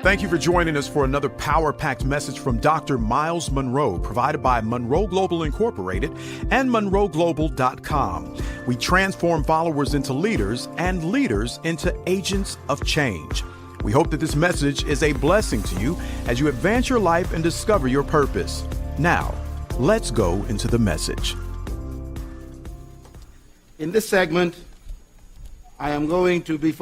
Thank you for joining us for another power-packed message from Dr. Myles Munroe, provided by Munroe Global Incorporated and MunroeGlobal.com. We transform followers into leaders and leaders into agents of change. We hope that this message is a blessing to you as you advance your life and discover your purpose. Now, let's go into the message. In this segment, I am going to be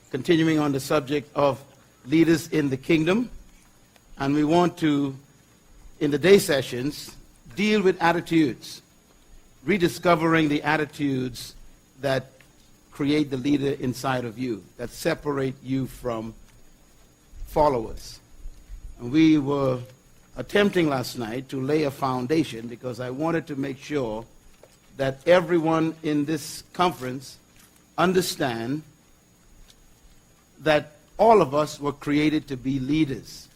continuing on the subject of leaders in the kingdom, and we want to, in the day sessions, deal with attitudes, rediscovering the attitudes that create the leader inside of you, that separate you from followers. And we were attempting last night to lay a foundation because I wanted to make sure that everyone in this conference understand that all of us were created to be leaders,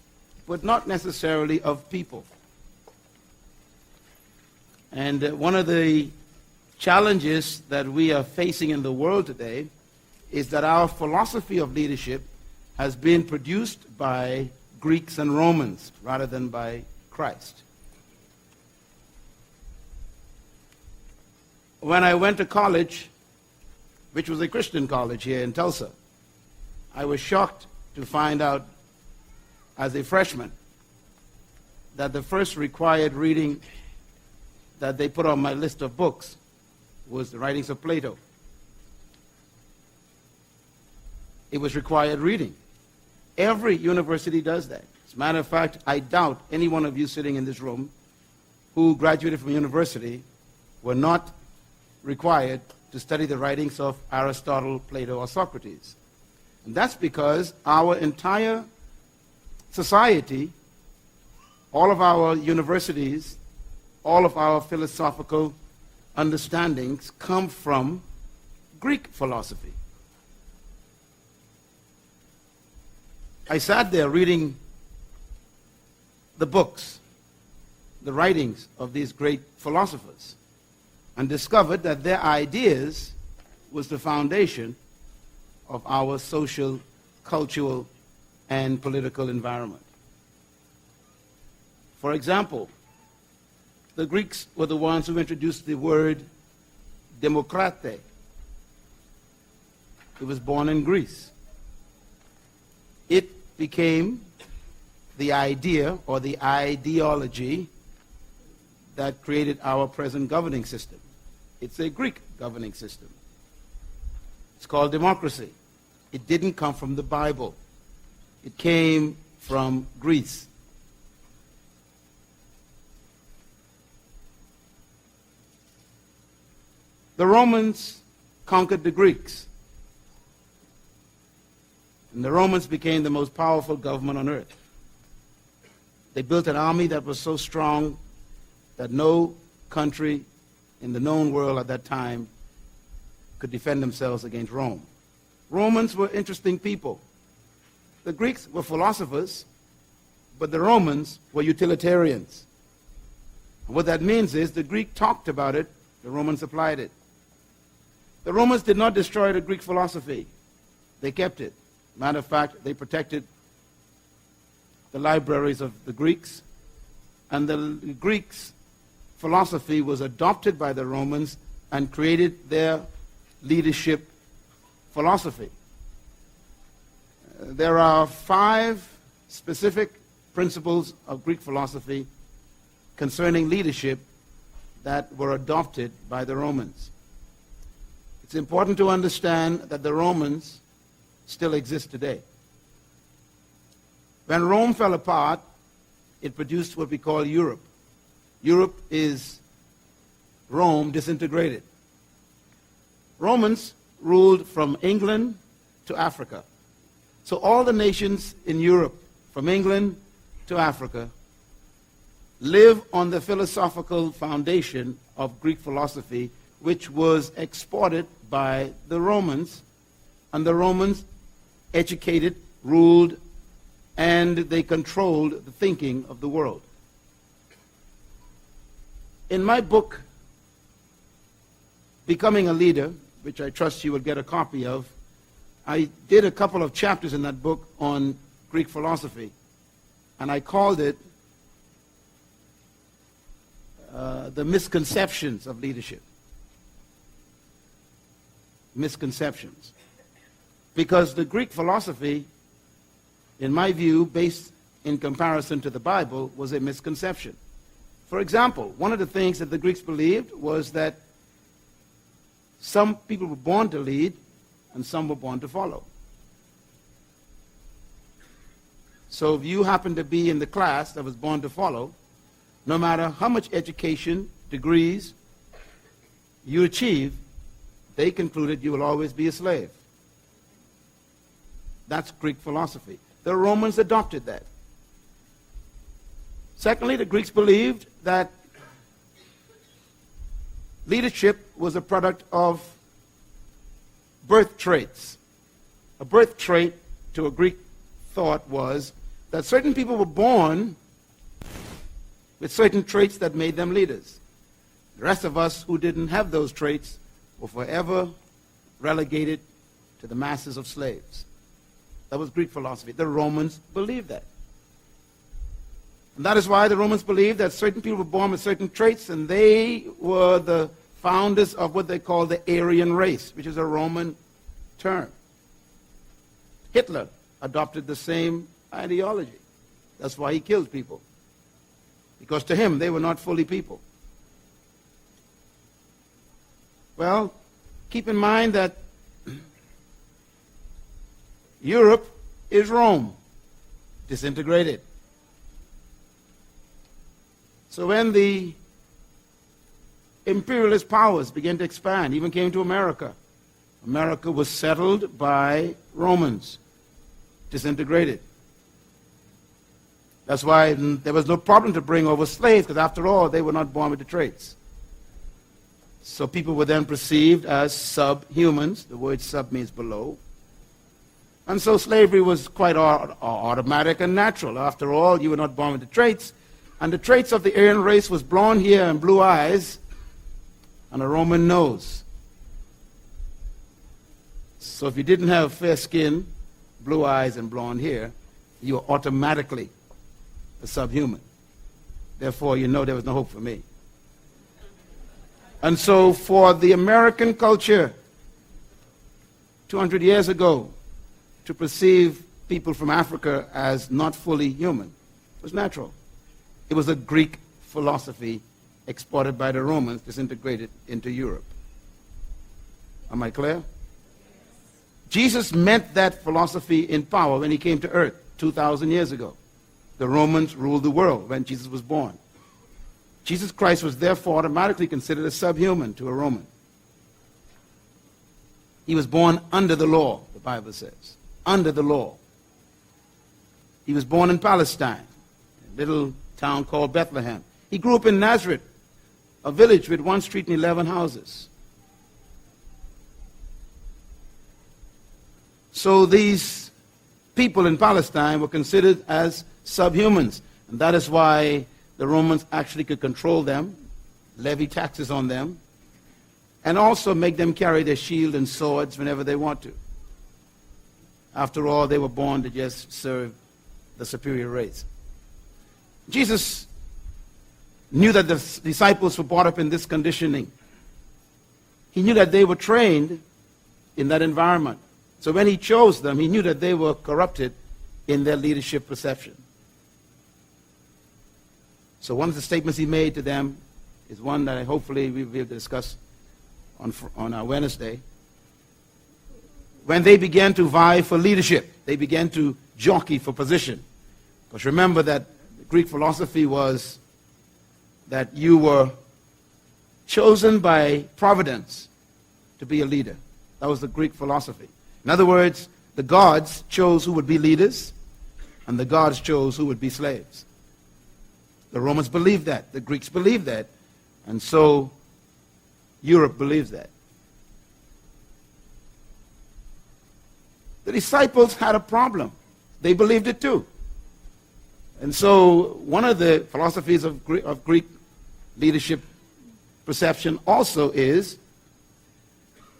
but not necessarily of people. And one of the challenges that we are facing in the world today is that our philosophy of leadership has been produced by Greeks and Romans rather than by Christ. When I went to college, which was a Christian college here in Tulsa, I was shocked to find out as a freshman that the first required reading that they put on my list of books was the writings of Plato. It was required reading. Every university does that. As a matter of fact, I doubt any one of you sitting in this room who graduated from university were not required to study the writings of Aristotle, Plato, or Socrates. And that's because our entire society, all of our universities, all of our philosophical understandings come from Greek philosophy. I sat there reading the books, the writings of these great philosophers, and discovered that their ideas was the foundation of our social, cultural, and political environment. For example, the Greeks were the ones who introduced the word demokrate. It was born in Greece. It became the idea or the ideology that created our present governing system. It's a Greek governing system. It's called democracy. It didn't come from the Bible. It came from Greece. The Romans conquered the Greeks. And the Romans became the most powerful government on earth. They built an army that was so strong that no country in the known world at that time could defend themselves against Rome. Romans were interesting people. The Greeks were philosophers, but the Romans were utilitarians. And what that means is the Greek talked about it, the Romans applied it. The Romans did not destroy the Greek philosophy. They kept it. Matter of fact, they protected the libraries of the Greeks, and the Greeks' philosophy was adopted by the Romans and created their leadership philosophy. There are 5 specific principles of Greek philosophy concerning leadership that were adopted by the Romans. It's important to understand that the Romans still exist today. When Rome fell apart, it produced what we call Europe. Europe is Rome disintegrated. Romans ruled from England to Africa. So all the nations in Europe, from England to Africa, live on the philosophical foundation of Greek philosophy, which was exported by the Romans, and the Romans educated, ruled, and they controlled the thinking of the world. In my book, Becoming a Leader, which I trust you will get a copy of, I did a couple of chapters in that book on Greek philosophy, and I called it the misconceptions of leadership. Misconceptions. Because the Greek philosophy, in my view, based in comparison to the Bible, was a misconception. For example, one of the things that the Greeks believed was that some people were born to lead and some were born to follow. So if you happen to be in the class that was born to follow, no matter how much education, degrees you achieve, they concluded you will always be a slave. That's Greek philosophy. The Romans adopted that. Secondly, the Greeks believed that leadership was a product of birth traits. A birth trait to a Greek thought was that certain people were born with certain traits that made them leaders. The rest of us who didn't have those traits were forever relegated to the masses of slaves. That was Greek philosophy. The Romans believed that. And that is why the Romans believed that certain people were born with certain traits, and they were the founders of what they call the Aryan race, which is a Roman term. Hitler adopted the same ideology. That's why he killed people. Because to him, they were not fully people. Well, keep in mind that Europe is Rome, disintegrated. So when the imperialist powers began to expand, even came to America, America was settled by Romans, disintegrated. That's why there was no problem to bring over slaves, because after all, they were not born with the traits. So people were then perceived as subhumans. The word sub means below. And so slavery was quite automatic and natural. After all, you were not born with the traits. And the traits of the Aryan race was blonde hair and blue eyes and a Roman nose. So if you didn't have fair skin, blue eyes, and blonde hair, you were automatically a subhuman. Therefore, you know there was no hope for me. And so for the American culture 200 years ago to perceive people from Africa as not fully human was natural. It was a Greek philosophy exported by the Romans, disintegrated into Europe. Am I clear? Jesus meant that philosophy in power when he came to earth 2,000 years ago. The Romans ruled the world when Jesus was born. Jesus Christ was therefore automatically considered a subhuman to a Roman. He was born under the law, the Bible says. Under the law. He was born in Palestine, a little town called Bethlehem. He grew up in Nazareth, a village with 1 street and 11 houses. So these people in Palestine were considered as subhumans. And that is why the Romans actually could control them, levy taxes on them, and also make them carry their shield and swords whenever they want to. After all, they were born to just serve the superior race. Jesus knew that the disciples were brought up in this conditioning. He knew that they were trained in that environment. So when he chose them, he knew that they were corrupted in their leadership perception. So one of the statements he made to them is one that hopefully we will be able to discuss on our Wednesday. When they began to vie for leadership, they began to jockey for position. Because remember that Greek philosophy was that you were chosen by providence to be a leader. That was the Greek philosophy. In other words, the gods chose who would be leaders, and the gods chose who would be slaves. The Romans believed that. The Greeks believed that. And so Europe believes that. The disciples had a problem. They believed it too. And so one of the philosophies of Greek leadership perception also is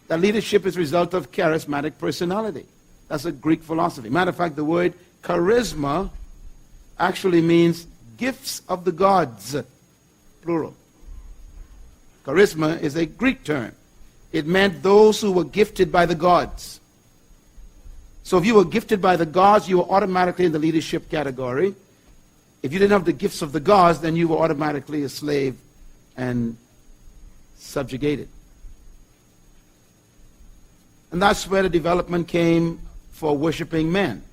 that leadership is a result of charismatic personality. That's a Greek philosophy. Matter of fact, the word charisma actually means gifts of the gods, plural. Charisma is a Greek term. It meant those who were gifted by the gods. So if you were gifted by the gods, you were automatically in the leadership category. If you didn't have the gifts of the gods, then you were automatically a slave and subjugated. And that's where the development came for worshiping men.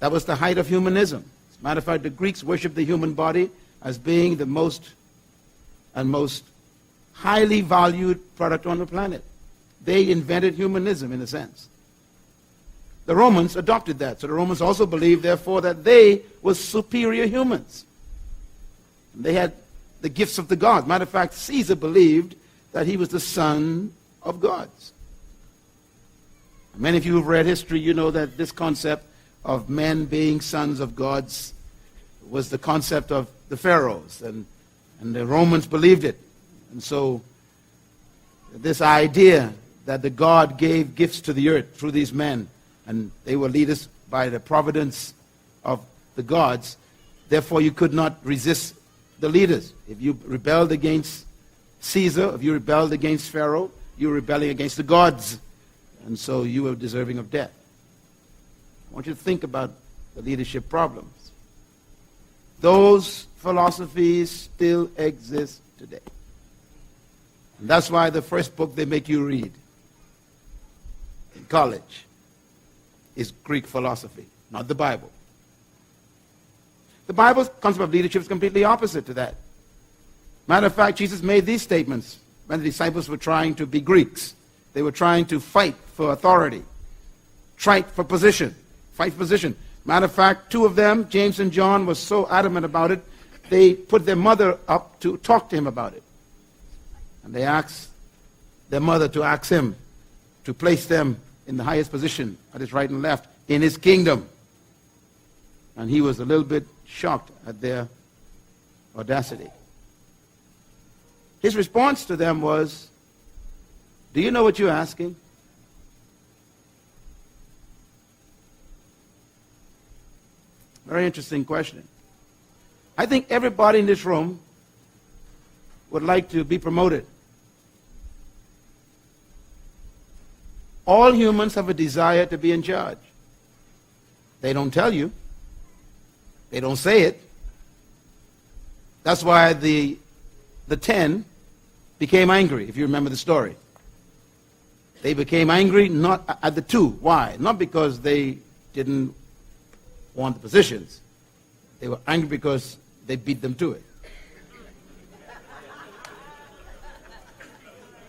That was the height of humanism. As a matter of fact, the Greeks worshiped the human body as being the most highly valued product on the planet. They invented humanism, in a sense. The Romans adopted that. So the Romans also believed, therefore, that they were superior humans. They had the gifts of the gods. Matter of fact, Caesar believed that he was the son of gods. Many of you who have read history, you know that this concept of men being sons of gods was the concept of the pharaohs, and the Romans believed it. And so this idea that the God gave gifts to the earth through these men, and they were leaders by the providence of the gods, therefore you could not resist the leaders. If you rebelled against Caesar, if you rebelled against Pharaoh, you were rebelling against the gods. And so you were deserving of death. I want you to think about the leadership problems. Those philosophies still exist today. And that's why the first book they make you read in college is Greek philosophy, not the Bible. The Bible's concept of leadership is completely opposite to that. Matter of fact, Jesus made these statements when the disciples were trying to be Greeks. They were trying to fight for authority, fight for position. Matter of fact, two of them, James and John, were so adamant about it, they put their mother up to talk to him about it. And they asked their mother to ask him to place them in the highest position, at his right and left, in his kingdom. And he was a little bit shocked at their audacity. His response to them was, do you know what you're asking? Very interesting question. I think everybody in this room would like to be promoted. All humans have a desire to be in charge. They don't tell you. They don't say it. That's why the 10 became angry, if you remember the story. They became angry not at the 2. Why? Not because they didn't want the positions. They were angry because they beat them to it.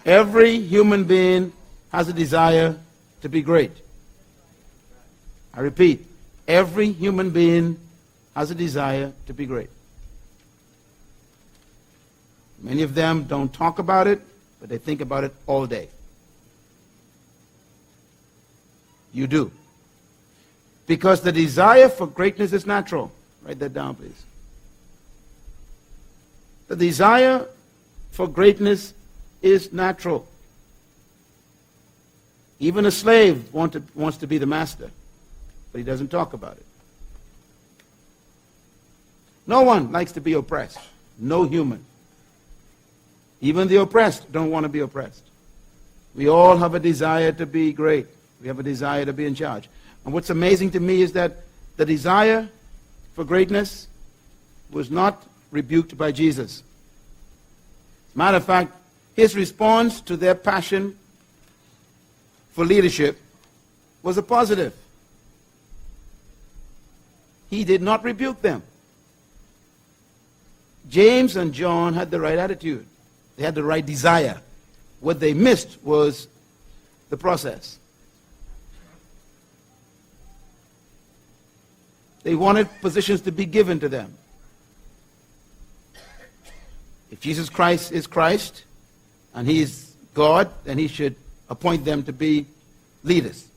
Every human being has a desire to be great. I repeat, every human being has a desire to be great. Many of them don't talk about it, but they think about it all day. You do. Because the desire for greatness is natural. Write that down, please. The desire for greatness is natural. Even a slave wants to be the master, but he doesn't talk about it. No one likes to be oppressed. No human. Even the oppressed don't want to be oppressed. We all have a desire to be great. We have a desire to be in charge. And what's amazing to me is that the desire for greatness was not rebuked by Jesus. As a matter of fact, his response to their passion for leadership was a positive. He did not rebuke them. James and John had the right attitude. They had the right desire. What they missed was the process. They wanted positions to be given to them. If Jesus Christ is Christ and he is God, then he should appoint them to be leaders.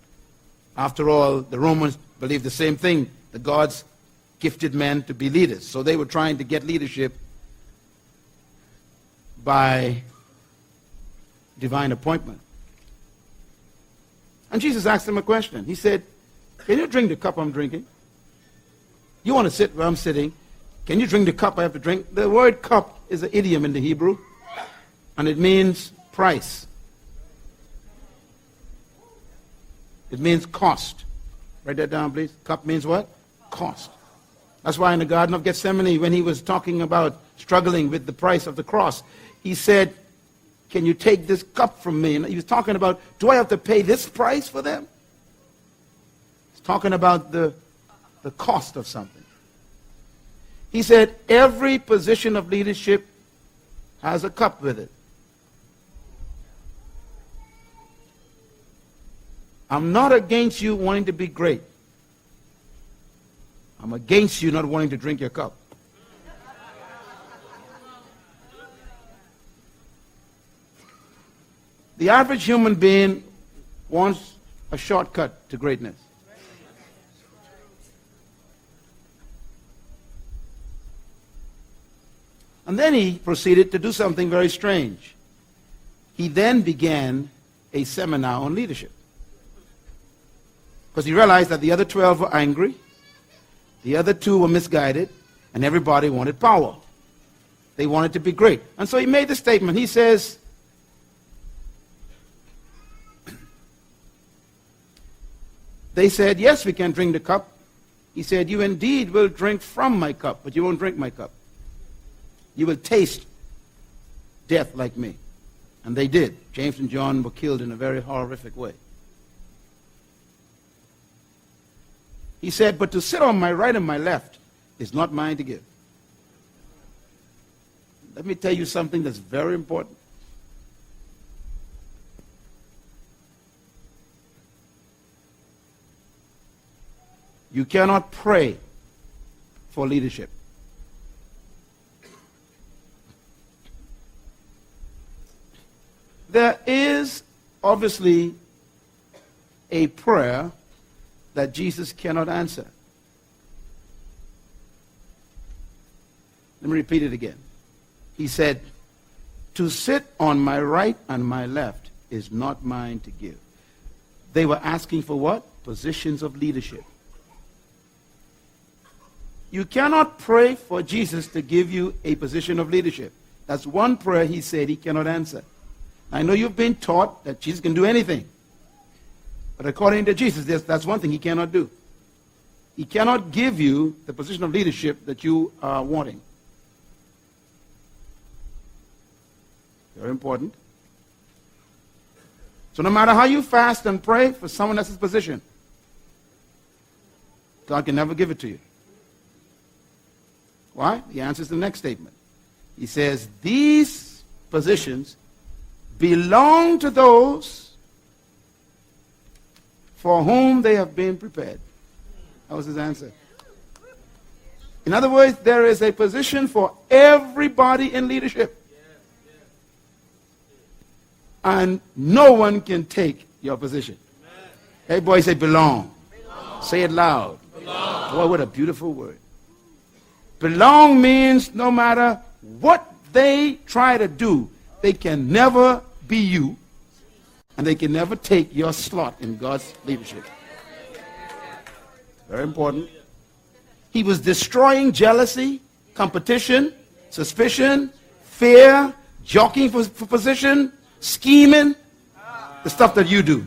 After all, the Romans believed the same thing. The gods gifted men to be leaders. So they were trying to get leadership by divine appointment. And Jesus asked them a question. He said, can you drink the cup I'm drinking? You want to sit where I'm sitting. Can you drink the cup I have to drink? The word cup is an idiom in the Hebrew, and it means price. It means cost. Write that down, please. Cup means what? Cost. That's why in the Garden of Gethsemane, when he was talking about struggling with the price of the cross, he said, can you take this cup from me? And he was talking about, do I have to pay this price for them? He's talking about the cost of something. He said, every position of leadership has a cup with it. I'm not against you wanting to be great. I'm against you not wanting to drink your cup. The average human being wants a shortcut to greatness. And then he proceeded to do something very strange. He then began a seminar on leadership. Because he realized that the other 12 were angry, the other 2 were misguided, and everybody wanted power. They wanted to be great. And so he made the statement. He says, they said, yes, we can drink the cup. He said, you indeed will drink from my cup, but you won't drink my cup. You will taste death like me. And they did. James and John were killed in a very horrific way. He said, but to sit on my right and my left is not mine to give. Let me tell you something that's very important. You cannot pray for leadership. There is obviously a prayer that Jesus cannot answer. Let me repeat it again. He said, to sit on my right and my left is not mine to give. They were asking for what? Positions of leadership. You cannot pray for Jesus to give you a position of leadership. That's one prayer he said he cannot answer. I know you've been taught that Jesus can do anything. But according to Jesus, that's one thing he cannot do. He cannot give you the position of leadership that you are wanting. Very important. So no matter how you fast and pray for someone else's position, God can never give it to you. Why? The answer is the next statement. He says, these positions belong to those for whom they have been prepared. That was his answer. In other words, there is a position for everybody in leadership. And no one can take your position. Hey, boy, say belong. Say it loud. Boy, what a beautiful word. Belong means no matter what they try to do, they can never be you, and they can never take your slot in God's leadership. Very important. He was destroying jealousy, competition, suspicion, fear, jockeying for position, scheming, the stuff that you do.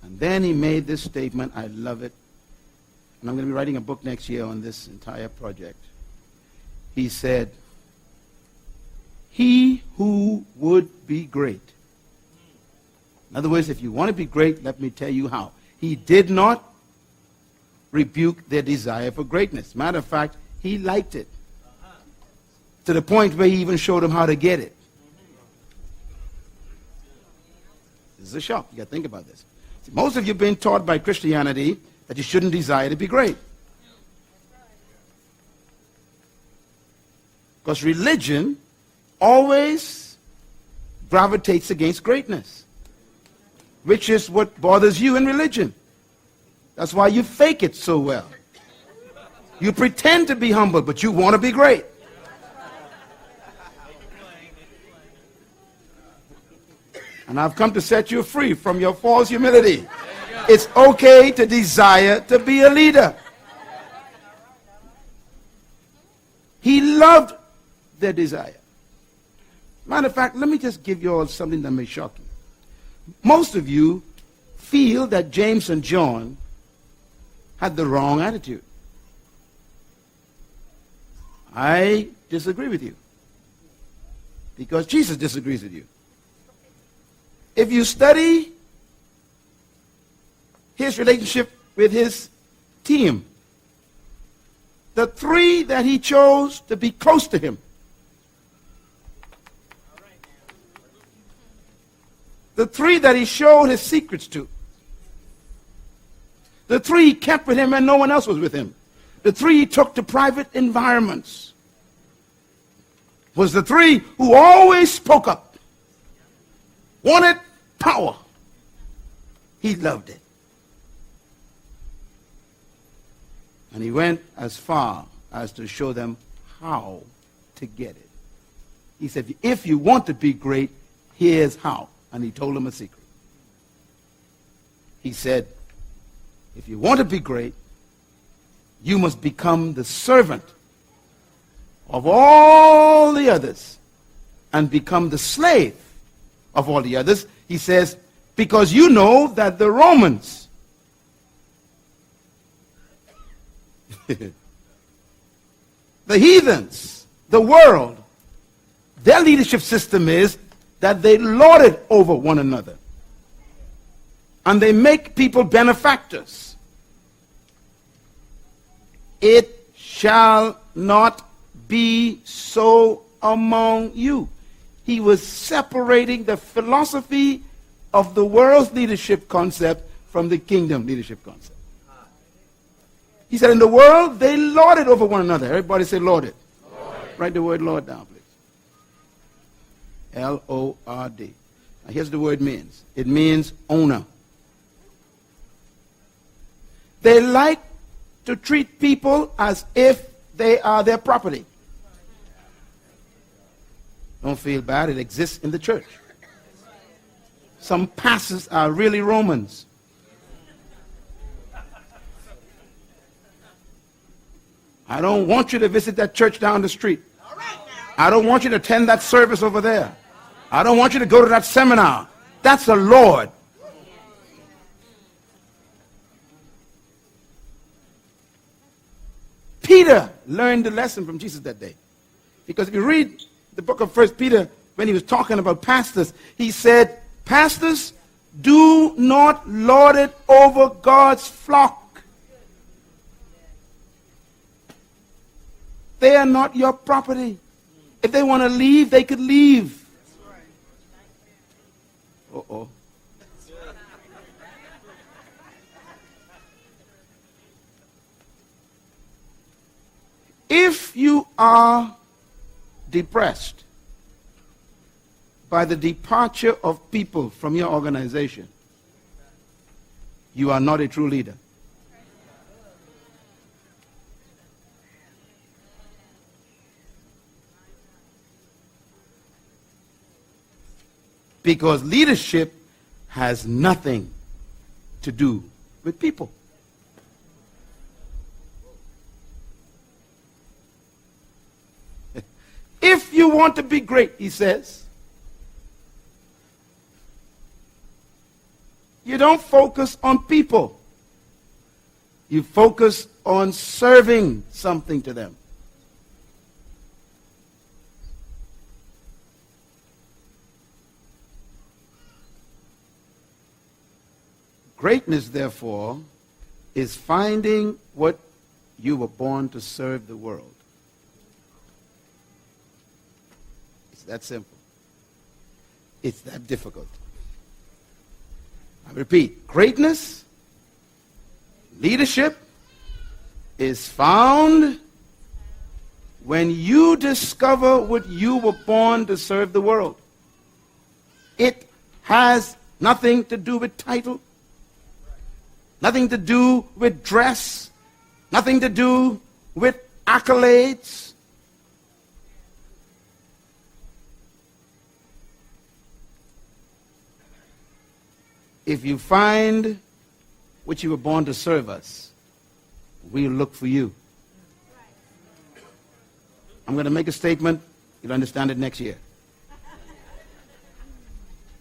And then he made this statement. I love it. And I'm going to be writing a book next year on this entire project. He said, he who would be great. In other words, if you want to be great, let me tell you how. He did not rebuke their desire for greatness. Matter of fact, he liked it. To the point where he even showed them how to get it. This is a shock. You got to think about this. See, most of you have been taught by Christianity that you shouldn't desire to be great. Because religion always gravitates against greatness, which is what bothers you in religion. That's why you fake it so well. You pretend to be humble, but you want to be great. And I've come to set you free from your false humility. It's okay to desire to be a leader. He loved their desire. Matter of fact, let me just give you all something that may shock you. Most of you feel that James and John had the wrong attitude. I disagree with you, because Jesus disagrees with you. If you study his relationship with his team, the three that he chose to be close to him, the three that he showed his secrets to, the three he kept with him and no one else was with him, the three he took to private environments, was the three who always spoke up, wanted power. He loved it. And he went as far as to show them how to get it. He said, if you want to be great, here's how. And he told them a secret. He said, if you want to be great, you must become the servant of all the others and become the slave of all the others. He says, because you know that the Romans, the heathens, the world, their leadership system is that they lord it over one another. And they make people benefactors. It shall not be so among you. He was separating the philosophy of the world's leadership concept from the kingdom leadership concept. He said, in the world, they lord it over one another. Everybody say lord it. Lord. Write the word Lord down, please. L-O-R-D. Now, here's the word means. It means owner. They like to treat people as if they are their property. Don't feel bad. It exists in the church. Some pastors are really Romans. I don't want you to visit that church down the street. I don't want you to attend that service over there. I don't want you to go to that seminar. That's the Lord. Peter learned the lesson from Jesus that day. Because if you read the book of 1 Peter, when he was talking about pastors, he said, pastors, do not lord it over God's flock. They are not your property. If they want to leave, they could leave. Uh-oh. If you are depressed by the departure of people from your organization, you are not a true leader. Because leadership has nothing to do with people. If you want to be great, he says, you don't focus on people. You focus on serving something to them. Greatness, therefore, is finding what you were born to serve the world. It's that simple. It's that difficult. I repeat, greatness, leadership is found when you discover what you were born to serve the world. It has nothing to do with title. Nothing to do with dress. Nothing to do with accolades. if you find which you were born to serve us, we'll look for you. I'm going to make a statement. You'll understand it next year.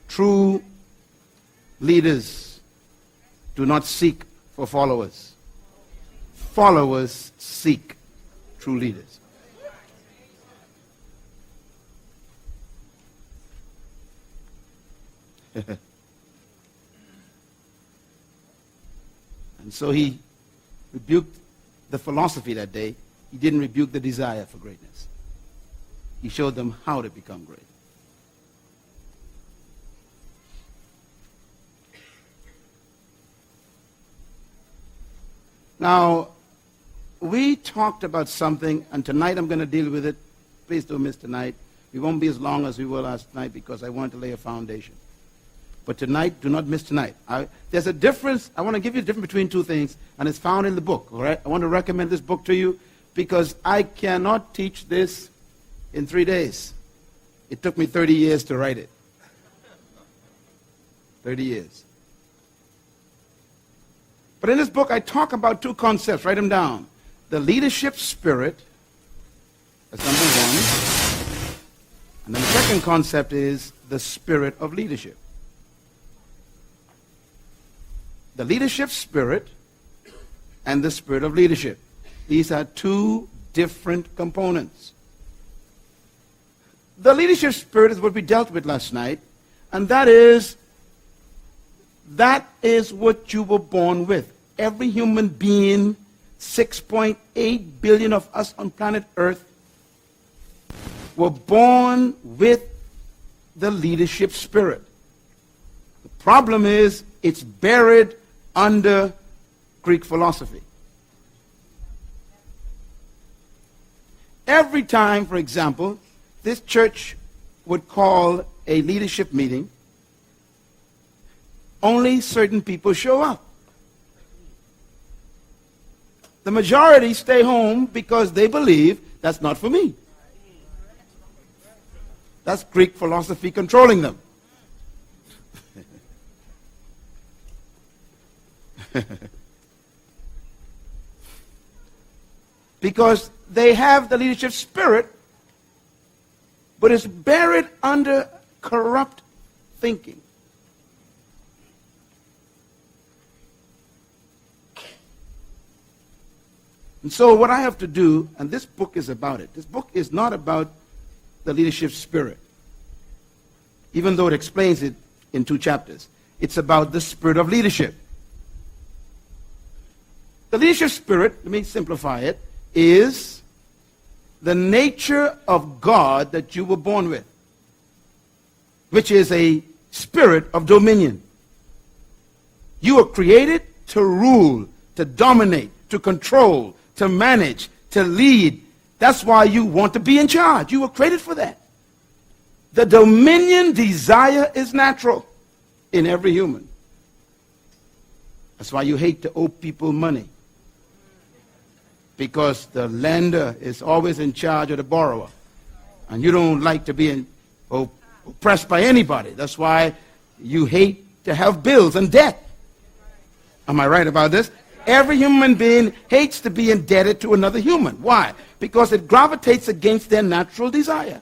True leaders do not seek for followers. Followers seek true leaders. And so he rebuked the philosophy that day. He didn't rebuke the desire for greatness. He showed them how to become great. Now, we talked about something, and tonight I'm going to deal with it. Please don't miss tonight. We won't be as long as we were last night because I want to lay a foundation. But tonight, do not miss tonight. There's a difference. I want to give you a difference between two things, and it's found in the book. All right? I want to recommend this book to you because I cannot teach this in 3 days. It took me 30 years to write it. 30 years. But in this book, I talk about two concepts. Write them down. The leadership spirit, that's number one. And then the second concept is the spirit of leadership. The leadership spirit and the spirit of leadership. These are two different components. The leadership spirit is what we dealt with last night, and that is what you were born with. Every human being, 6.8 billion of us on planet Earth, were born with the leadership spirit. The problem is it's buried under Greek philosophy. Every time, for example, this church would call a leadership meeting, only certain people show up. The majority stay home because they believe that's not for me. That's Greek philosophy controlling them. Because they have the leadership spirit, but it's buried under corrupt thinking. And so what I have to do, and this book is about it. This book is not about the leadership spirit, even though it explains it in 2 chapters. It's about the spirit of leadership. The leadership spirit, let me simplify it, is the nature of God that you were born with, which is a spirit of dominion. You were created to rule, to dominate, to control, to manage, to lead. That's why you want to be in charge. You were created for that. The dominion desire is natural in every human. That's why you hate to owe people money. Because the lender is always in charge of the borrower. And you don't like to be oppressed by anybody. That's why you hate to have bills and debt. Am I right about this? Every human being hates to be indebted to another human. Why? Because it gravitates against their natural desire.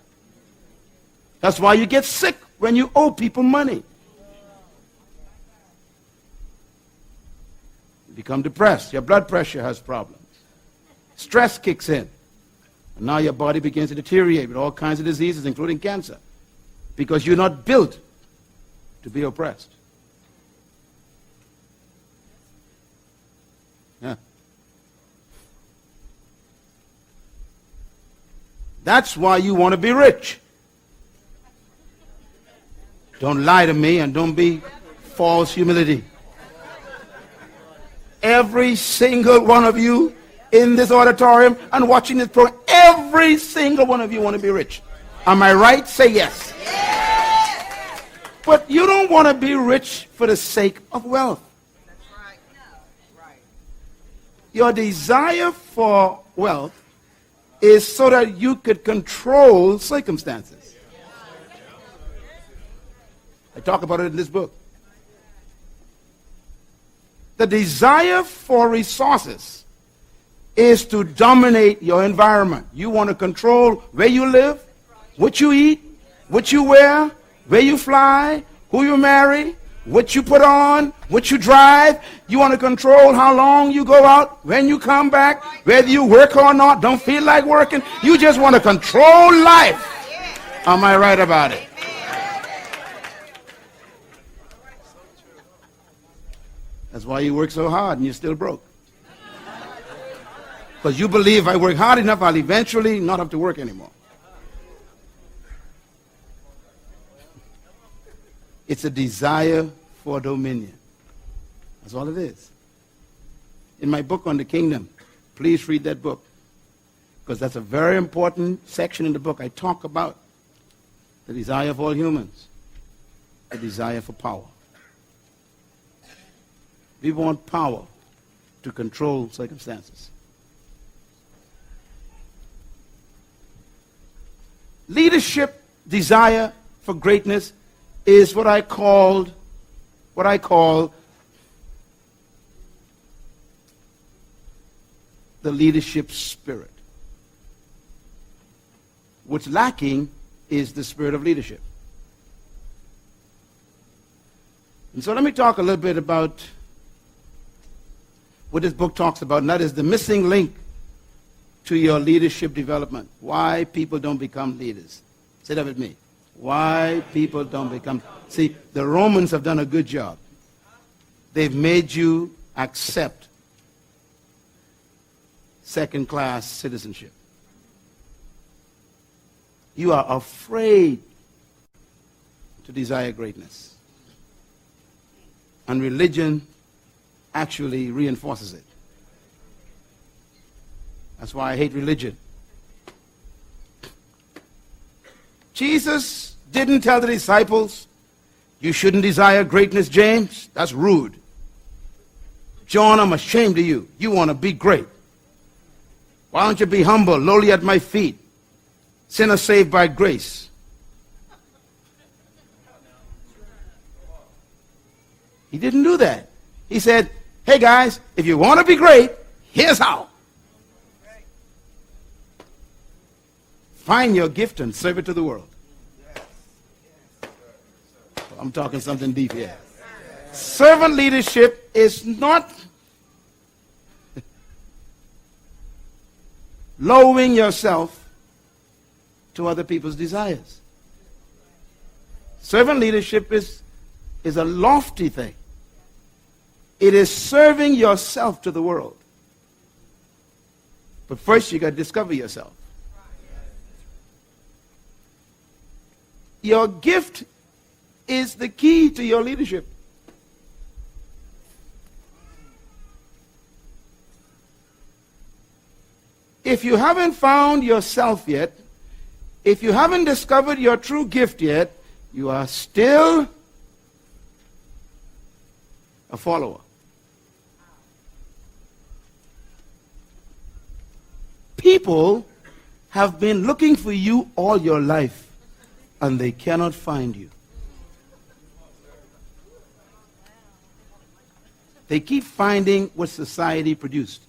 That's why you get sick when you owe people money. You become depressed. Your blood pressure has problems. Stress kicks in. And now your body begins to deteriorate with all kinds of diseases, including cancer. Because you're not built to be oppressed. Yeah. That's why you want to be rich. Don't lie to me and don't be false humility. Every single one of you in this auditorium and watching this program, every single one of you want to be rich. Am I right? Say yes. Yes. But you don't want to be rich for the sake of wealth. That's right. No. Right. Your desire for wealth is so that you could control circumstances. I talk about it in this book. The desire for resources is to dominate your environment. You want to control where you live, what you eat, what you wear, where you fly, who you marry, what you put on, what you drive. You want to control how long you go out, when you come back, whether you work or not, don't feel like working. You just want to control life. Am I right about it? That's why you work so hard and you're still broke. Because you believe if I work hard enough, I'll eventually not have to work anymore. It's a desire for dominion. That's all it is. In my book on the kingdom, please read that book, because that's a very important section in the book. I talk about the desire of all humans, the desire for power. We want power to control circumstances. Leadership desire for greatness is what I call the leadership spirit. What's lacking is the spirit of leadership. And so let me talk a little bit about what this book talks about, and that is the missing link to your leadership development. Why people don't become leaders. Say that with me. Why people don't become... See, the Romans have done a good job. They've made you accept second-class citizenship. You are afraid to desire greatness. And religion actually reinforces it. That's why I hate religion. Jesus didn't tell the disciples, you shouldn't desire greatness, James. That's rude. John, I'm ashamed of you. You want to be great. Why don't you be humble, lowly at my feet? Sinner saved by grace. He didn't do that. He said, hey guys, if you want to be great, here's how. Find your gift and serve it to the world. I'm talking something deep here. Servant leadership is not lowering yourself to other people's desires. Servant leadership is a lofty thing. It is serving yourself to the world. But first you got to discover yourself. Your gift is the key to your leadership. If you haven't found yourself yet, if you haven't discovered your true gift yet, you are still a follower. People have been looking for you all your life, and they cannot find you. They keep finding what society produced.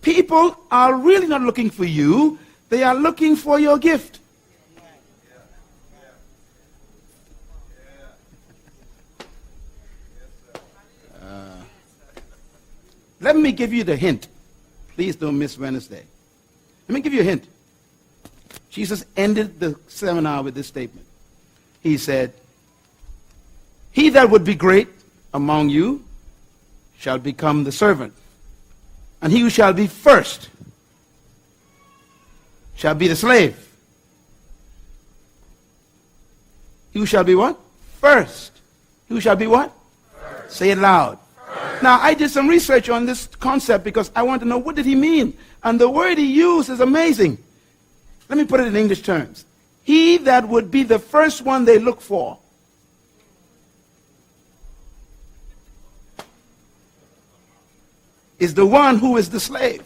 People are really not looking for you. They are looking for your gift. Let me give you the hint. Please don't miss Wednesday. Let me give you a hint. Jesus ended the seminar with this statement. He said, he that would be great among you shall become the servant. And he who shall be first shall be the slave. He who shall be what? First. He who shall be what? First. Say it loud. First. Now, I did some research on this concept because I want to know what did he mean. And the word he used is amazing. Let me put it in English terms. He that would be the first one they look for. Is the one who is the slave.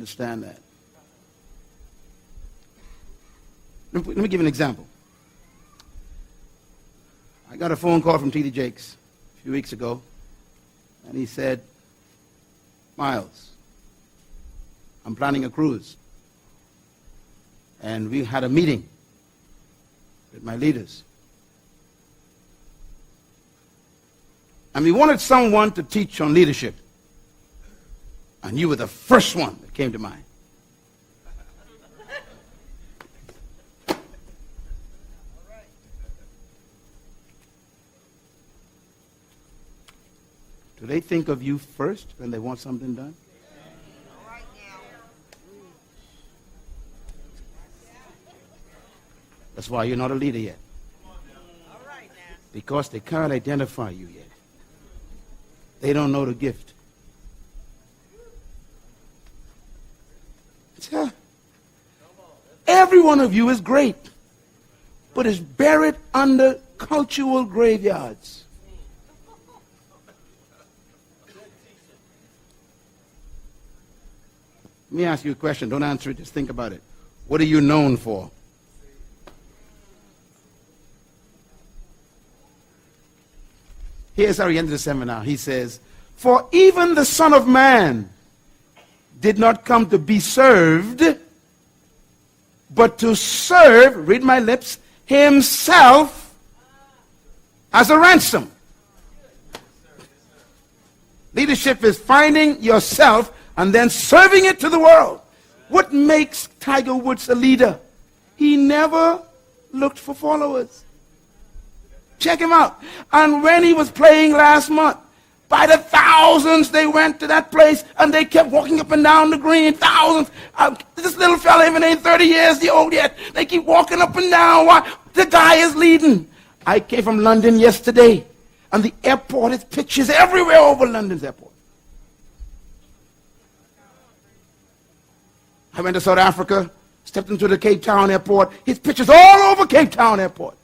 understand that. Let me give you an example. I got a phone call from T.D. Jakes a few weeks ago, and he said, Myles, I'm planning a cruise. And we had a meeting with my leaders. And we wanted someone to teach on leadership. And you were the first one that came to mind. Do they think of you first when they want something done? That's why you're not a leader yet. Because they can't identify you yet. They don't know the gift. Every one of you is great, but it's buried under cultural graveyards. Let me ask you a question. Don't answer it. Just think about it. What are you known for? Here's how he ended the seminar. He says, for even the Son of Man did not come to be served, but to serve, read my lips, himself as a ransom. Leadership is finding yourself and then serving it to the world. What makes Tiger Woods a leader? He never looked for followers. Check him out. And when he was playing last month, by the thousands they went to that place and they kept walking up and down the green. Thousands. This little fella even ain't 30 years old yet. They keep walking up and down. Why? The guy is leading. I came from London yesterday, and the airport has pictures everywhere over London's airport. I went to South Africa, stepped into the Cape Town airport. His pictures all over Cape Town airport.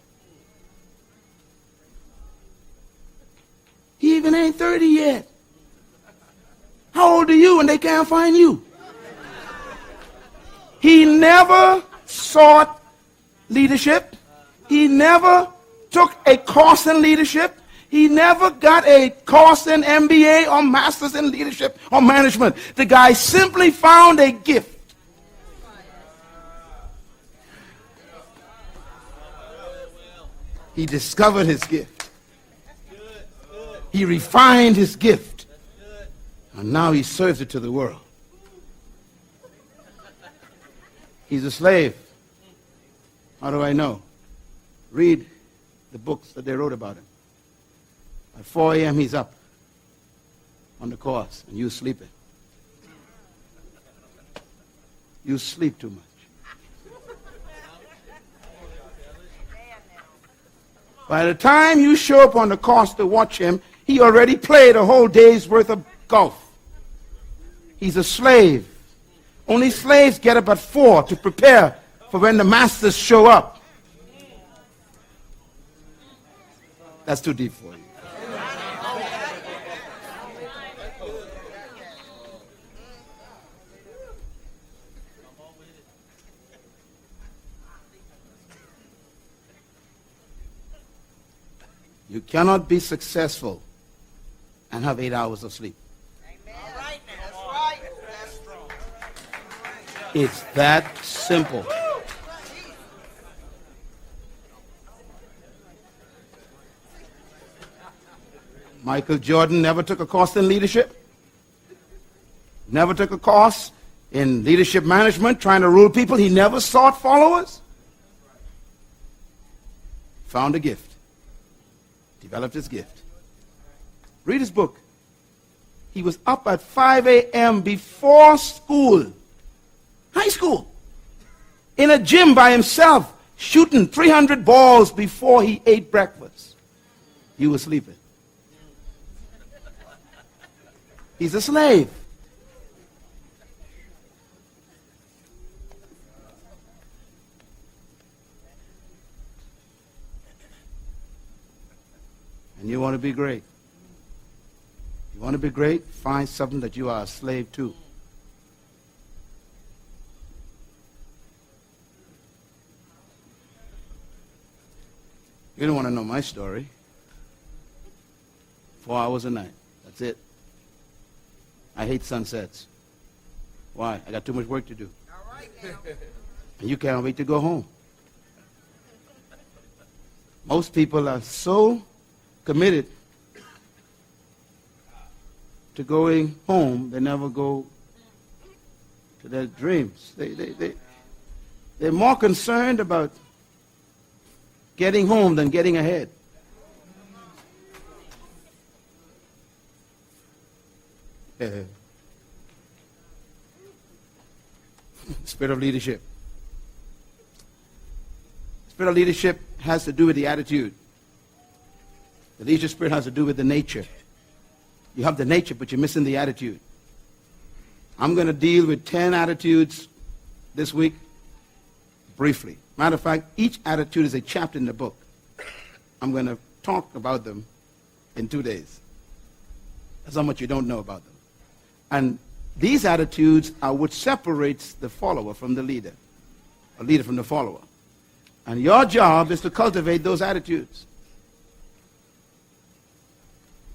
He even ain't 30 yet. How old are you and they can't find you? He never sought leadership. He never took a course in leadership. He never got a course in MBA or master's in leadership or management. The guy simply found a gift. He discovered his gift. He refined his gift. And now he serves it to the world. He's a slave. How do I know? Read the books that they wrote about him. At 4 a.m. he's up on the course and you sleeping. You sleep too much. By the time you show up on the course to watch him, he already played a whole day's worth of golf. He's a slave. Only slaves get up at 4 to prepare for when the masters show up. That's too deep for you. You cannot be successful and have 8 hours of sleep. It's that simple. Michael Jordan never took a course in leadership. Never took a course in leadership management, trying to rule people. He never sought followers. Found a gift. Developed his gift. Read his book. He was up at 5 a.m. before school. High school. In a gym by himself, shooting 300 balls before he ate breakfast. He was sleeping. He's a slave. And you want to be great. You want to be great? Find something that you are a slave to. You don't want to know my story. 4 hours a night. That's it. I hate sunsets. Why? I got too much work to do. All right, now. And you can't wait to go home. Most people are so committed to going home, they never go to their dreams. They're more concerned about getting home than getting ahead. Spirit of leadership. Spirit of leadership has to do with the attitude. The leadership spirit has to do with the nature. You have the nature, but you're missing the attitude. I'm going to deal with 10 attitudes this week, briefly. Matter of fact, each attitude is a chapter in the book. I'm going to talk about them in 2 days. That's how much you don't know about them. And these attitudes are what separates the follower from the leader, a leader from the follower. And your job is to cultivate those attitudes.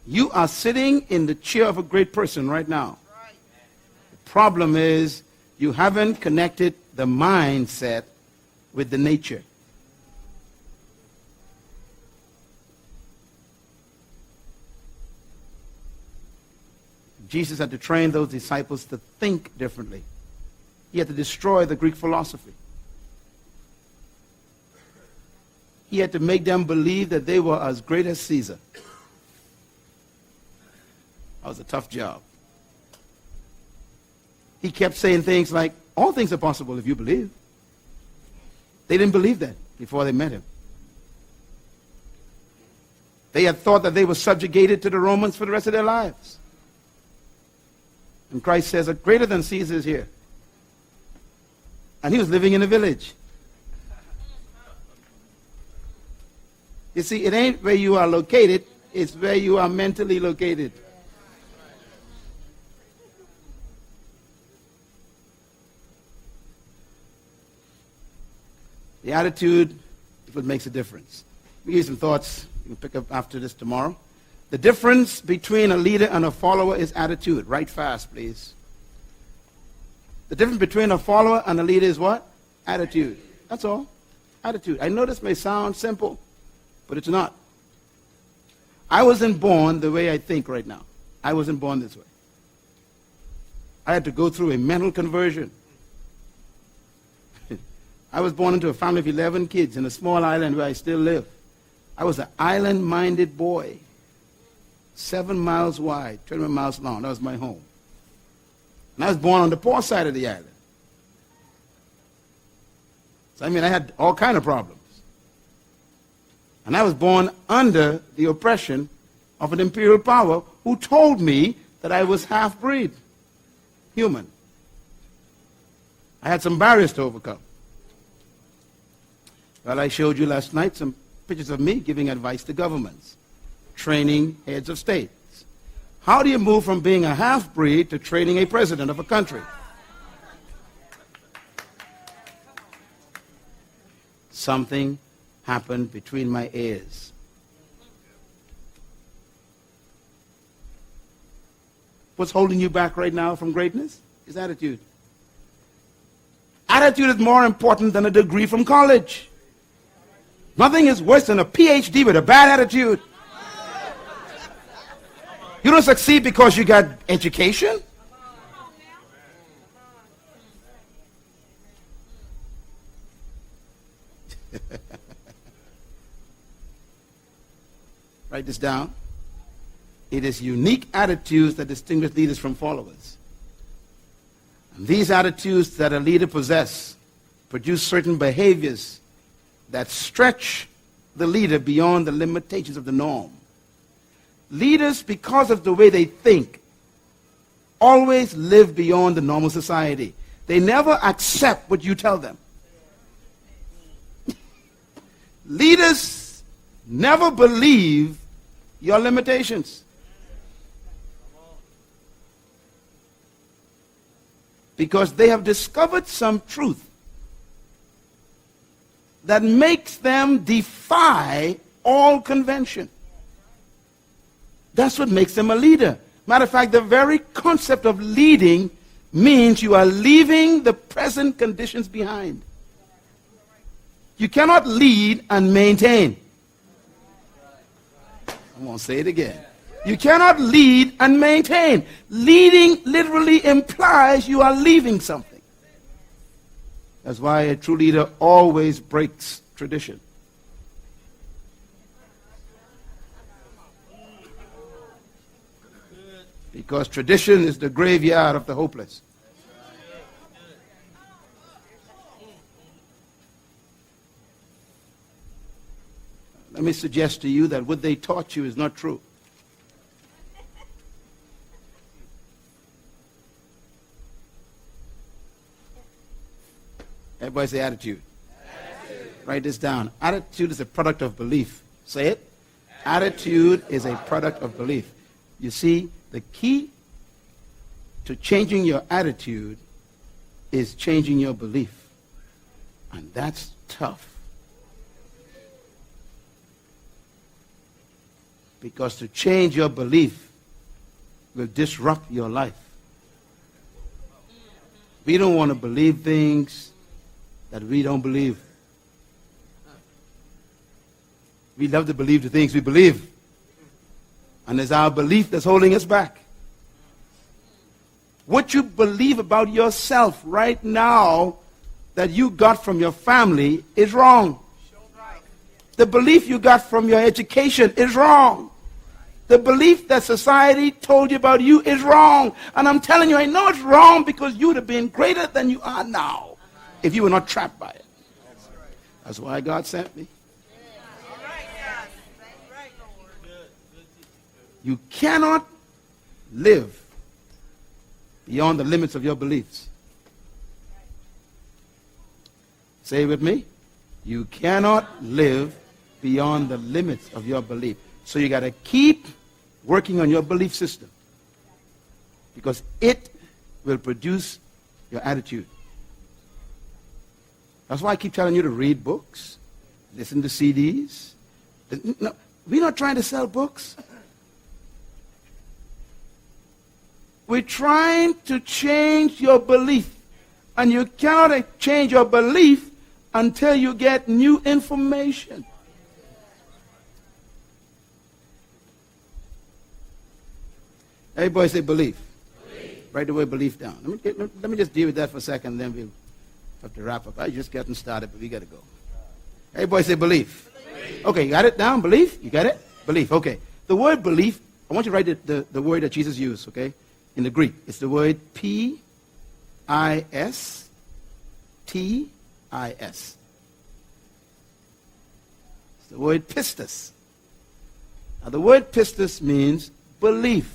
You are sitting in the chair of a great person right now. The problem is you haven't connected the mindset with the nature. Jesus had to train those disciples to think differently. He had to destroy the Greek philosophy. He had to make them believe that they were as great as Caesar. That was a tough job. He kept saying things like, all things are possible if you believe. They didn't believe that before they met him. They had thought that they were subjugated to the Romans for the rest of their lives. And Christ says, greater than Caesar is here. And he was living in a village. You see, it ain't where you are located, it's where you are mentally located. The attitude is what makes a difference. Let me give you some thoughts. You can pick up after this tomorrow. The difference between a leader and a follower is attitude. Write fast, please. The difference between a follower and a leader is what? Attitude. That's all. Attitude. I know this may sound simple, but it's not. I wasn't born the way I think right now. I wasn't born this way. I had to go through a mental conversion. I was born into a family of 11 kids in a small island where I still live. I was an island-minded boy, 7 miles wide, 20 miles long. That was my home. And I was born on the poor side of the island. So, I had all kinds of problems. And I was born under the oppression of an imperial power who told me that I was half-breed, human. I had some barriers to overcome. Well, I showed you last night some pictures of me giving advice to governments, training heads of states. How do you move from being a half-breed to training a president of a country? Something happened between my ears. What's holding you back right now from greatness is attitude. Attitude is more important than a degree from college. Nothing is worse than a PhD with a bad attitude. You don't succeed because you got education. Write this down. It is unique attitudes that distinguish leaders from followers. And these attitudes that a leader possesses produce certain behaviors that stretch the leader beyond the limitations of the norm. Leaders, because of the way they think, always live beyond the normal society. They never accept what you tell them. Leaders never believe your limitations. Because they have discovered some truth that makes them defy all convention. That's what makes them a leader. Matter of fact, the very concept of leading means you are leaving the present conditions behind. You cannot lead and maintain. I'm going to say it again. You cannot lead and maintain. Leading literally implies you are leaving something. That's why a true leader always breaks tradition. Because tradition is the graveyard of the hopeless. Let me suggest to you that what they taught you is not true. Everybody say attitude. Attitude. Write this down. Attitude is a product of belief. Say it. Attitude is a product of belief. You see, the key to changing your attitude is changing your belief. And that's tough. Because to change your belief will disrupt your life. We don't want to believe things that we don't believe. We love to believe the things we believe. And it's our belief that's holding us back. What you believe about yourself right now that you got from your family is wrong. The belief you got from your education is wrong. The belief that society told you about you is wrong. And I'm telling you, I know it's wrong because you would have been greater than you are now if you were not trapped by it. That's why God sent me. You cannot live beyond the limits of your beliefs. Say it with me. You cannot live beyond the limits of your belief. So you got to keep working on your belief system because it will produce your attitude. That's why I keep telling you to read books, listen to CDs. No, we're not trying to sell books. We're trying to change your belief. And you cannot change your belief until you get new information. Everybody say belief. Write the word belief down. Let me just deal with that for a second, then we'll have to wrap up. I just gotten started, but we got to go. Everybody say belief. Okay, you got it down? Belief? You got it? Belief, okay. The word belief, I want you to write the word that Jesus used, okay? In the Greek, it's the word P-I-S-T-I-S. It's the word pistis. Now, the word pistis means belief.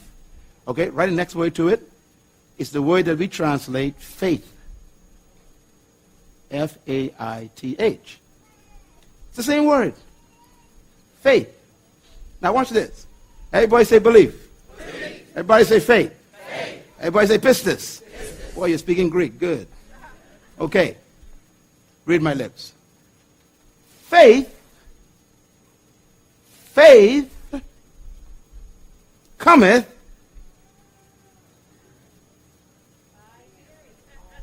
Okay, write the next word to it. It's the word that we translate faith. F-A-I-T-H. It's the same word. Faith. Now watch this. Everybody say belief. Belief. Everybody say faith. Faith. Everybody say pistis. Pistis. Boy, you're speaking Greek. Good. Okay. Read my lips. Faith cometh.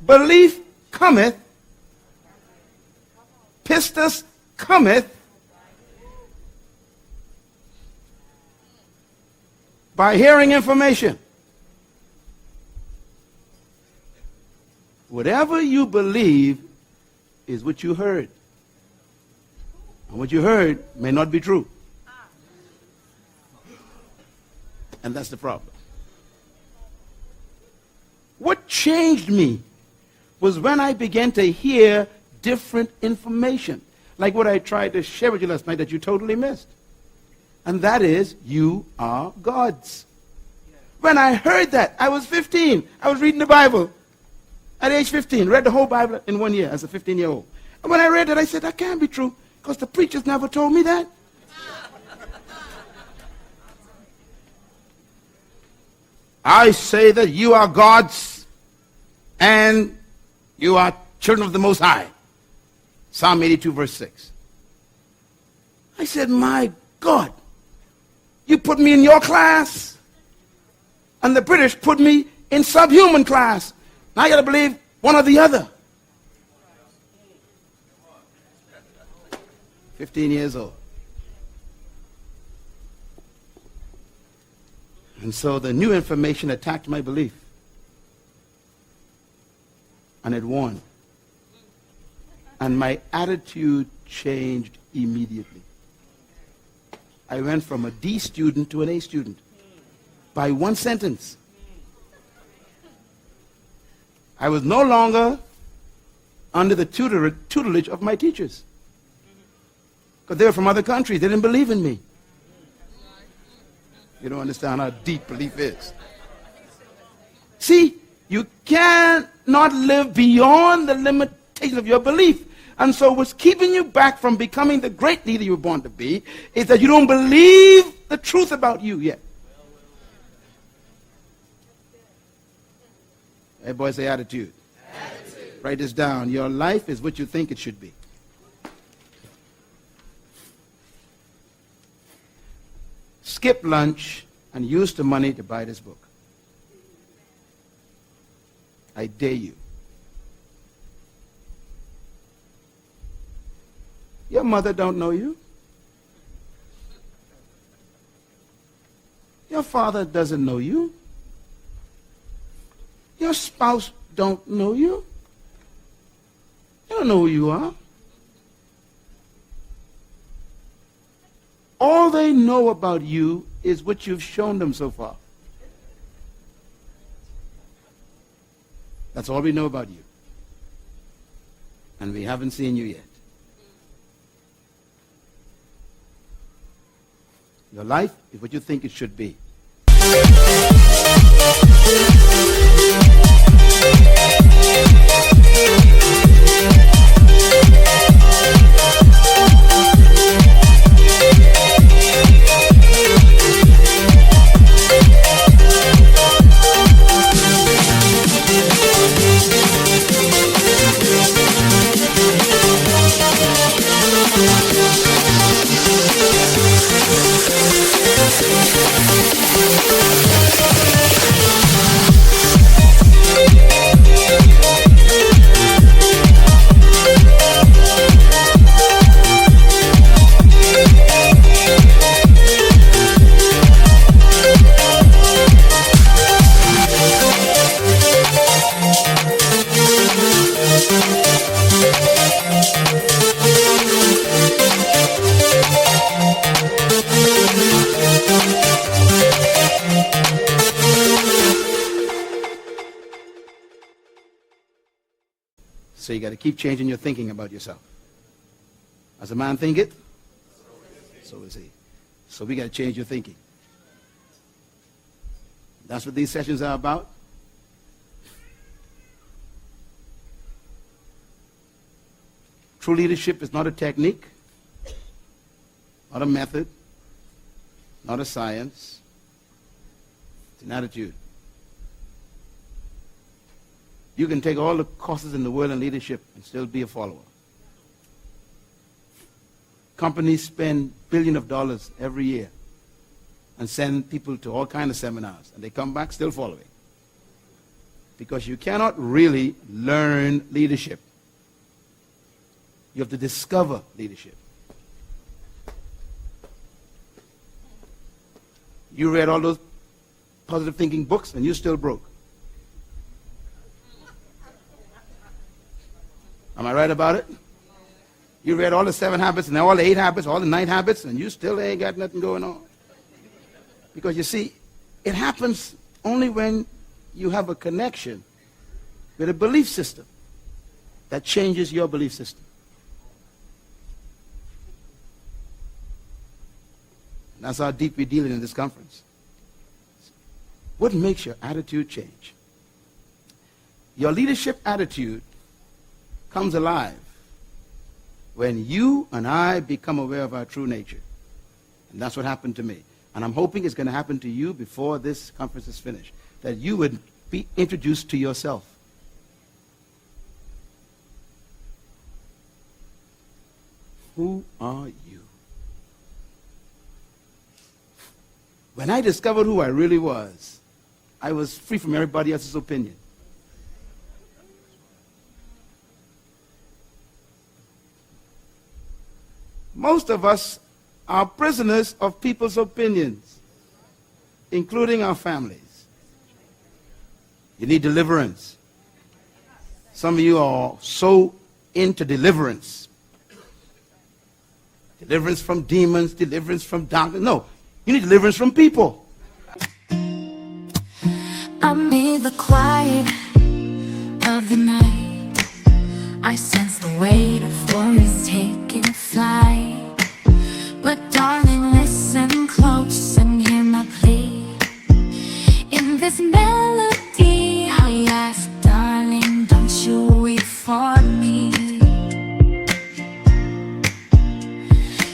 Belief cometh. Pistis cometh by hearing information. Whatever you believe is what you heard. And what you heard may not be true. And that's the problem. What changed me was when I began to hear different information, like what I tried to share with you last night that you totally missed. And that is, you are God's. When I heard that, I was 15. I was reading the Bible at age 15. Read the whole Bible in 1 year as a 15-year-old. And when I read it, I said, that can't be true, because the preachers never told me that. I say that you are God's and you are children of the Most High. Psalm 82, verse 6. I said, my God, you put me in your class, and the British put me in subhuman class. Now I got to believe one or the other. 15 years old. And so the new information attacked my belief. And it won. And my attitude changed immediately. I went from a D student to an A student by one sentence. I was no longer under the tutelage of my teachers. Because they were from other countries. They didn't believe in me. You don't understand how deep belief is. See, you cannot live beyond the limitation of your belief. And so what's keeping you back from becoming the great leader you were born to be is that you don't believe the truth about you yet. Everybody say attitude. Attitude. Write this down. Your life is what you think it should be. Skip lunch and use the money to buy this book. I dare you. Your mother don't know you. Your father doesn't know you. Your spouse don't know you. You don't know who you are. All they know about you is what you've shown them so far. That's all we know about you. And we haven't seen you yet. Your life is what you think it should be. So you got to keep changing your thinking about yourself. As a man thinketh, so is he. So we got to change your thinking. That's what these sessions are about. True leadership is not a technique, not a method, not a science. It's an attitude. You can take all the courses in the world in leadership and still be a follower. Companies spend billions of dollars every year and send people to all kinds of seminars, and they come back still following. Because you cannot really learn leadership. You have to discover leadership. You read all those positive thinking books and you're still broke. Am I right about it? You read all the 7 habits and all the 8 habits, all the 9 habits, and you still ain't got nothing going on. Because you see, it happens only when you have a connection with a belief system that changes your belief system. And that's how deep we're dealing in this conference. What makes your attitude change? Your leadership attitude comes alive when you and I become aware of our true nature. And that's what happened to me. And I'm hoping it's going to happen to you before this conference is finished, that you would be introduced to yourself. Who are you? When I discovered who I really was, I was free from everybody else's opinion. Most of us are prisoners of people's opinions, including our families. You need deliverance. Some of you are so into deliverance. Deliverance from demons, deliverance from darkness. No, you need deliverance from people. Amid the quiet of the night, I sense the weight of worries taking flight. But darling, listen close and hear my plea. In this melody I ask, darling, don't you weep for me.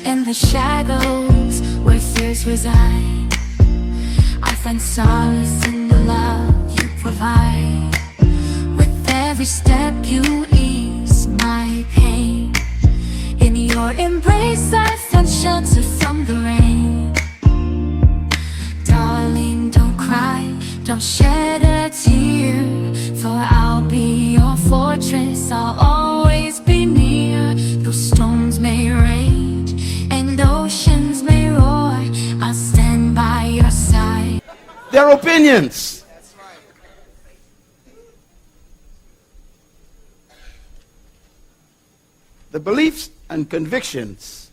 In the shadows where fears reside, I find solace in the love you provide. With every step you ease my pain. In your embrace I find shelter from the rain. Darling, don't cry, don't shed a tear, for I'll be your fortress, I'll always be near. Though storms may rage and oceans may roar, I'll stand by your side. Their opinions. The beliefs and convictions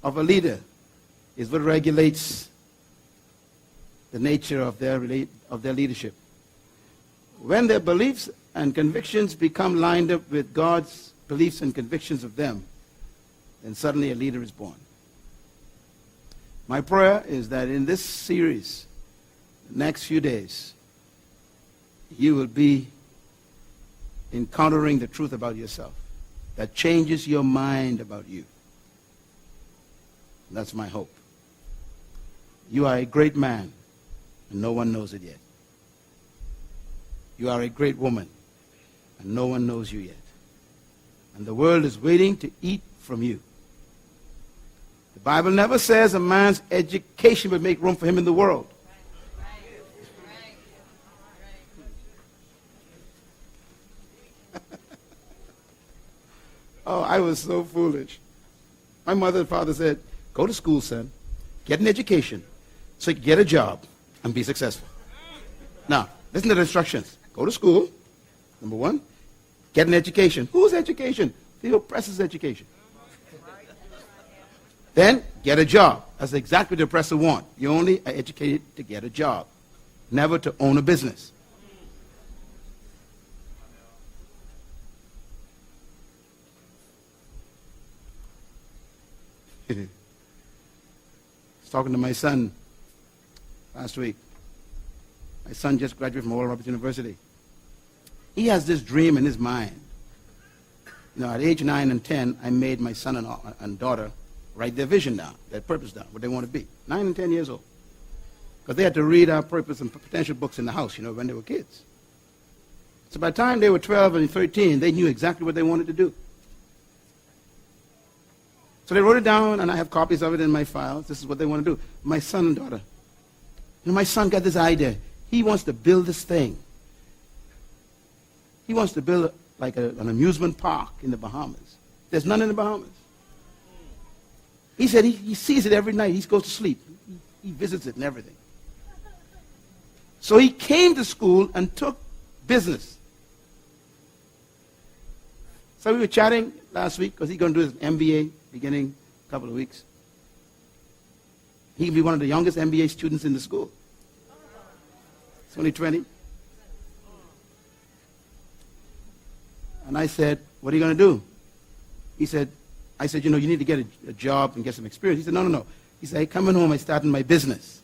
of a leader is what regulates the nature of their leadership. When their beliefs and convictions become lined up with God's beliefs and convictions of them, then suddenly a leader is born. My prayer is that in this series, the next few days, you will be encountering the truth about yourself that changes your mind about you. That's my hope. You are a great man, and no one knows it yet. You are a great woman, and no one knows you yet. And the world is waiting to eat from you. The Bible never says a man's education will make room for him in the world. Oh, I was so foolish. My mother and father said, go to school, son, get an education, so you can get a job and be successful. Now, listen to the instructions. Go to school, number one, get an education. Whose education? The oppressor's education. Then, get a job. That's exactly what the oppressor wants. You only are educated to get a job, never to own a business. I was talking to my son last week. My son just graduated from Oral Roberts University. He has this dream in his mind. You know, at age 9 and 10, I made my son and daughter write their vision down, their purpose down, what they want to be. 9 and 10 years old. Because they had to read our purpose and potential books in the house, you know, when they were kids. So by the time they were 12 and 13, they knew exactly what they wanted to do. So they wrote it down, and I have copies of it in my files. This is what they want to do. My son and daughter. You know, my son got this idea. He wants to build this thing. He wants to build like an amusement park in the Bahamas. There's none in the Bahamas. He said he sees it every night. He goes to sleep. He visits it and everything. So he came to school and took business. So we were chatting last week because he's going to do his MBA beginning a couple of weeks. He can be one of the youngest MBA students in the school. He's only 20. And I said, what are you going to do? I said, you know, you need to get a job and get some experience. He said, no. He said, hey, coming home, I'm starting my business.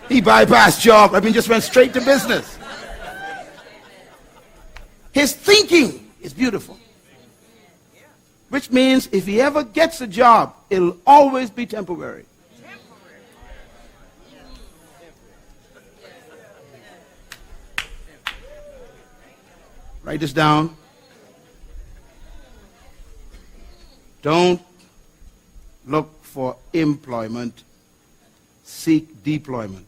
He bypassed job. Just went straight to business. His thinking is beautiful. Which means if he ever gets a job, it'll always be temporary. Write this down. Don't look for employment, seek deployment.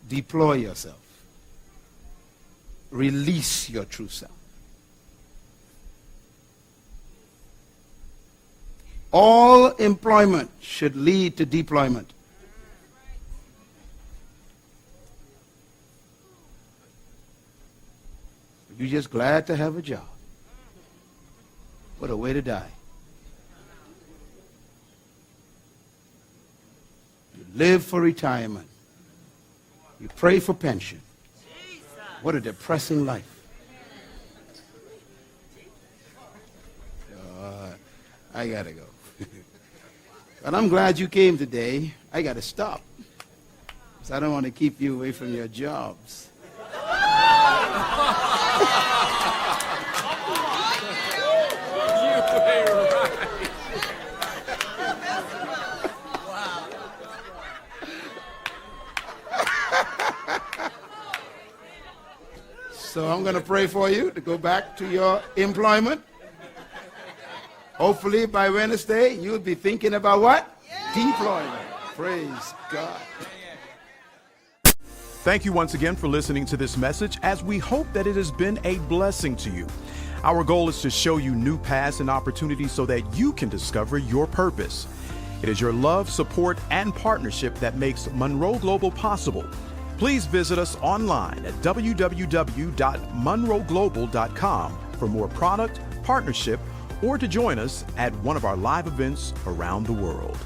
Deploy yourself. Release your true self. All employment should lead to deployment. You're just glad to have a job. What a way to die. You live for retirement. You pray for pension. What a depressing life. I gotta go. But I'm glad you came today. I gotta stop, because I don't want to keep you away from your jobs. So I'm going to pray for you to go back to your employment. Hopefully by Wednesday, you'll be thinking about what? Deployment. Praise God. Thank you once again for listening to this message, as we hope that it has been a blessing to you. Our goal is to show you new paths and opportunities so that you can discover your purpose. It is your love, support, and partnership that makes Munroe Global possible. Please visit us online at www.munroeglobal.com for more product, partnership, or to join us at one of our live events around the world.